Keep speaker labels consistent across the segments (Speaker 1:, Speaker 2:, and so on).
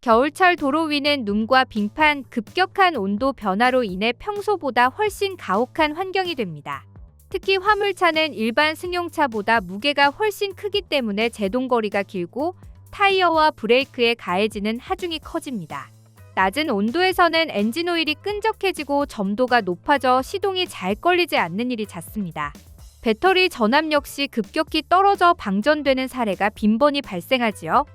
Speaker 1: 겨울철 도로 위는 눈과 빙판, 급격한 온도 변화로 인해 평소보다 훨씬 가혹한 환경이 됩니다. 특히 화물차는 일반 승용차보다 무게가 훨씬 크기 때문에 제동거리가 길고 타이어와 브레이크에 가해지는 하중이 커집니다. 낮은 온도에서는 엔진오일이 끈적해지고 점도가 높아져 시동이 잘 걸리지 않는 일이 잦습니다. 배터리 전압 역시 급격히 떨어져 방전되는 사례가 빈번히 발생하지요.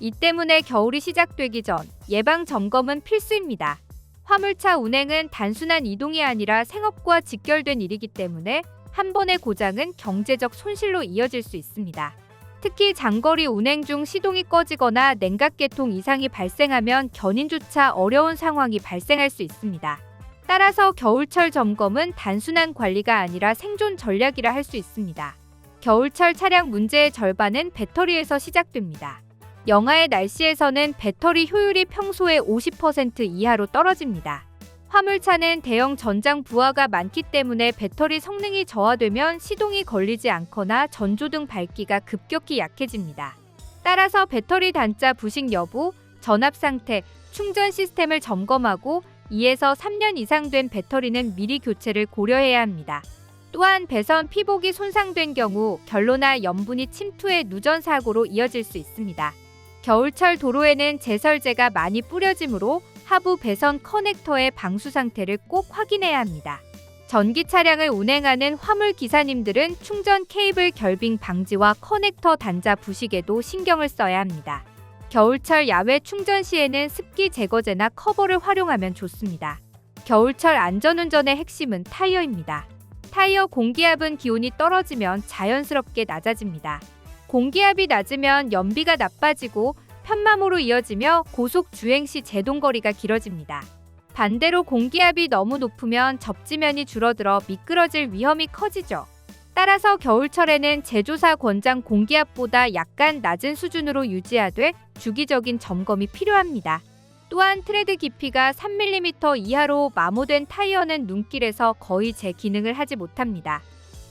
Speaker 1: 이 때문에 겨울이 시작되기 전 예방 점검은 필수입니다. 화물차 운행은 단순한 이동이 아니라 생업과 직결된 일이기 때문에 한 번의 고장은 경제적 손실로 이어질 수 있습니다. 특히 장거리 운행 중 시동이 꺼지거나 냉각계통 이상이 발생하면 견인조차 어려운 상황이 발생할 수 있습니다. 따라서 겨울철 점검은 단순한 관리가 아니라 생존 전략이라 할 수 있습니다. 겨울철 차량 문제의 절반은 배터리에서 시작됩니다. 영하의 날씨에서는 배터리 효율이 평소의 50% 이하로 떨어집니다. 화물차는 대형 전장 부하가 많기 때문에 배터리 성능이 저하되면 시동이 걸리지 않거나 전조등 밝기가 급격히 약해집니다. 따라서 배터리 단자 부식 여부, 전압 상태, 충전 시스템을 점검하고 2에서 3년 이상 된 배터리는 미리 교체를 고려해야 합니다. 또한 배선 피복이 손상된 경우 결로나 염분이 침투해 누전 사고로 이어질 수 있습니다. 겨울철 도로에는 제설제가 많이 뿌려지므로 하부 배선 커넥터의 방수 상태를 꼭 확인해야 합니다. 전기 차량을 운행하는 화물 기사님들은 충전 케이블 결빙 방지와 커넥터 단자 부식에도 신경을 써야 합니다. 겨울철 야외 충전 시에는 습기 제거제나 커버를 활용하면 좋습니다. 겨울철 안전운전의 핵심은 타이어입니다. 타이어 공기압은 기온이 떨어지면 자연스럽게 낮아집니다. 공기압이 낮으면 연비가 나빠지고 편마모로 이어지며 고속 주행 시 제동거리가 길어집니다. 반대로 공기압이 너무 높으면 접지면이 줄어들어 미끄러질 위험이 커지죠. 따라서 겨울철에는 제조사 권장 공기압보다 약간 낮은 수준으로 유지하되 주기적인 점검이 필요합니다. 또한 트레드 깊이가 3mm 이하로 마모된 타이어는 눈길에서 거의 제 기능을 하지 못합니다.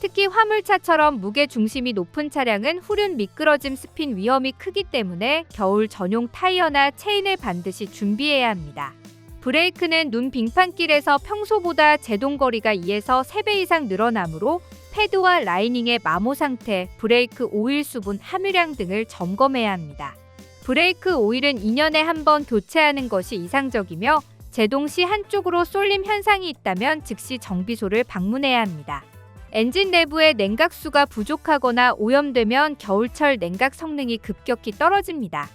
Speaker 1: 특히 화물차처럼 무게 중심이 높은 차량은 후륜 미끄러짐 스핀 위험이 크기 때문에 겨울 전용 타이어나 체인을 반드시 준비해야 합니다. 브레이크는 눈 빙판길에서 평소보다 제동거리가 2에서 3배 이상 늘어나므로 패드와 라이닝의 마모 상태, 브레이크 오일 수분, 함유량 등을 점검해야 합니다. 브레이크 오일은 2년에 한 번 교체하는 것이 이상적이며 제동 시 한쪽으로 쏠림 현상이 있다면 즉시 정비소를 방문해야 합니다. 엔진 내부의 냉각수가 부족하거나 오염되면 겨울철 냉각 성능이 급격히 떨어집니다.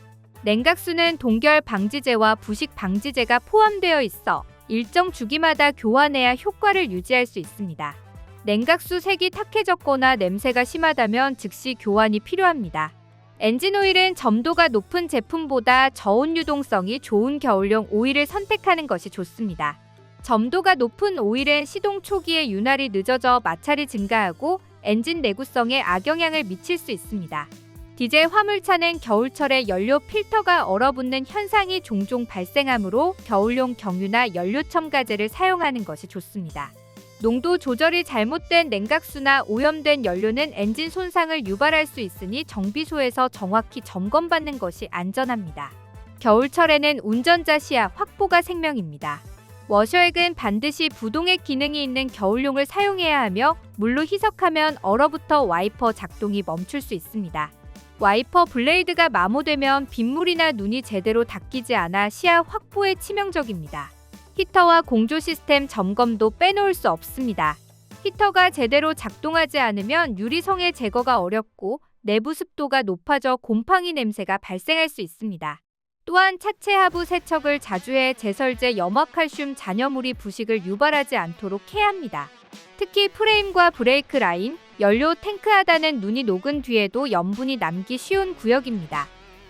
Speaker 1: 냉각수는 동결 방지제와 부식 방지제가 포함되어 있어 일정 주기마다 교환해야 효과를 유지할 수 있습니다. 냉각수 색이 탁해졌거나 냄새가 심하다면 즉시 교환이 필요합니다. 엔진오일은 점도가 높은 제품보다 저온 유동성이 좋은 겨울용 오일을 선택하는 것이 좋습니다. 점도가 높은 오일은 시동 초기에 윤활이 늦어져 마찰이 증가하고 엔진 내구성에 악영향을 미칠 수 있습니다. 디젤 화물차는 겨울철에 연료 필터가 얼어붙는 현상이 종종 발생하므로 겨울용 경유나 연료 첨가제를 사용하는 것이 좋습니다. 농도 조절이 잘못된 냉각수나 오염된 연료는 엔진 손상을 유발할 수 있으니 정비소에서 정확히 점검받는 것이 안전합니다. 겨울철에는 운전자 시야 확보가 생명입니다. 워셔액은 반드시 부동액 기능이 있는 겨울용을 사용해야 하며 물로 희석하면 얼어붙어 와이퍼 작동이 멈출 수 있습니다. 와이퍼 블레이드가 마모되면 빗물이나 눈이 제대로 닦이지 않아 시야 확보에 치명적입니다. 히터와 공조 시스템 점검도 빼놓을 수 없습니다. 히터가 제대로 작동하지 않으면 유리성의 제거가 어렵고 내부 습도가 높아져 곰팡이 냄새가 발생할 수 있습니다. 또한 차체 하부 세척을 자주 해 제설제 염화칼슘 잔여물이 부식을 유발하지 않도록 해야 합니다. 특히 프레임과 브레이크 라인, 연료 탱크 하단은 눈이 녹은 뒤에도 염분이 남기 쉬운 구역입니다.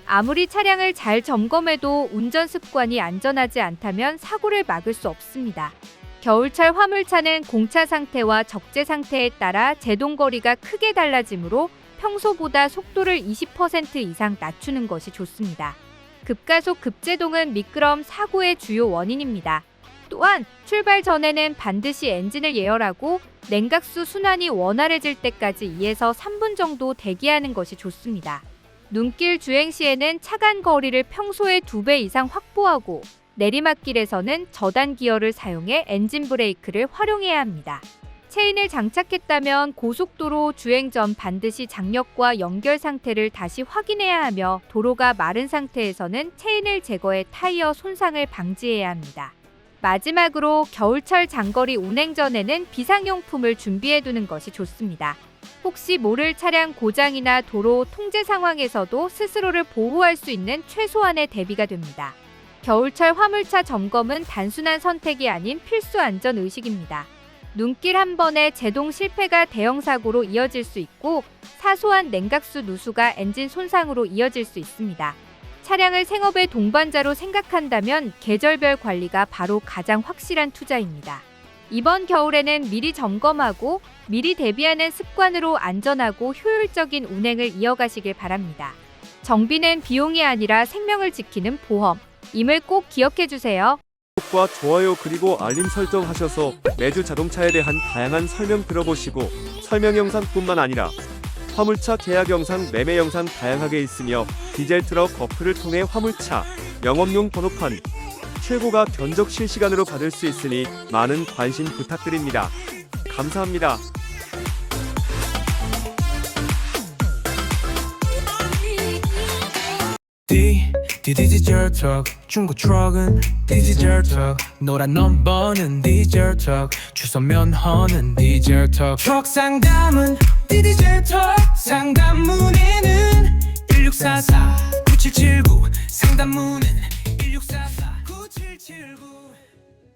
Speaker 1: 아무리 차량을 잘 점검해도 운전 습관이 안전하지 않다면 사고를 막을 수 없습니다. 겨울철 화물차는 공차 상태와 적재 상태에 따라 제동거리가 크게 달라지므로 평소보다 속도를 20% 이상 낮추는 것이 좋습니다. 급가속 급제동은 미끄럼 사고의 주요 원인입니다. 또한 출발 전에는 반드시 엔진을 예열하고 냉각수 순환이 원활해질 때까지 2에서 3분 정도 대기하는 것이 좋습니다. 눈길 주행 시에는 차간 거리를 평소의 2배 이상 확보하고 내리막길에서는 저단 기어를 사용해 엔진 브레이크를 활용해야 합니다. 체인을 장착했다면 고속도로 주행 전 반드시 장력과 연결 상태를 다시 확인해야 하며 도로가 마른 상태에서는 체인을 제거해 타이어 손상을 방지해야 합니다. 마지막으로 겨울철 장거리 운행 전에는 비상용품을 준비해 두는 것이 좋습니다. 혹시 모를 차량 고장이나 도로 통제 상황에서도 스스로를 보호할 수 있는 최소한의 대비가 됩니다. 겨울철 화물차 점검은 단순한 선택이 아닌 필수 안전 의식입니다. 눈길 한 번의 제동 실패가 대형 사고로 이어질 수 있고 사소한 냉각수 누수가 엔진 손상으로 이어질 수 있습니다. 차량을 생업의 동반자로 생각한다면 계절별 관리가 바로 가장 확실한 투자입니다. 이번 겨울에는 미리 점검하고 미리 대비하는 습관으로 안전하고 효율적인 운행을 이어가시길 바랍니다. 정비는 비용이 아니라 생명을 지키는 보험임을 꼭 기억해 주세요.
Speaker 2: 구독과 좋아요 그리고 알림 설정하셔서 매주 자동차에 대한 다양한 설명 들어보시고 설명 영상뿐만 아니라 화물차 계약 영상, 매매 영상 다양하게 있으며 디젤 트럭 어플을 통해 화물차 영업용 번호판 최고가 견적 실시간으로 받을 수 있으니 많은 관심 부탁드립니다. 감사합니다.
Speaker 3: 디젤 트럭 중고 트럭은 디젤 트럭 노란 넘버는 디젤 트럭 주소 면허는 디젤 트럭 상담은 디젤 트럭 상담 문의는 1644 9779 상담 문의는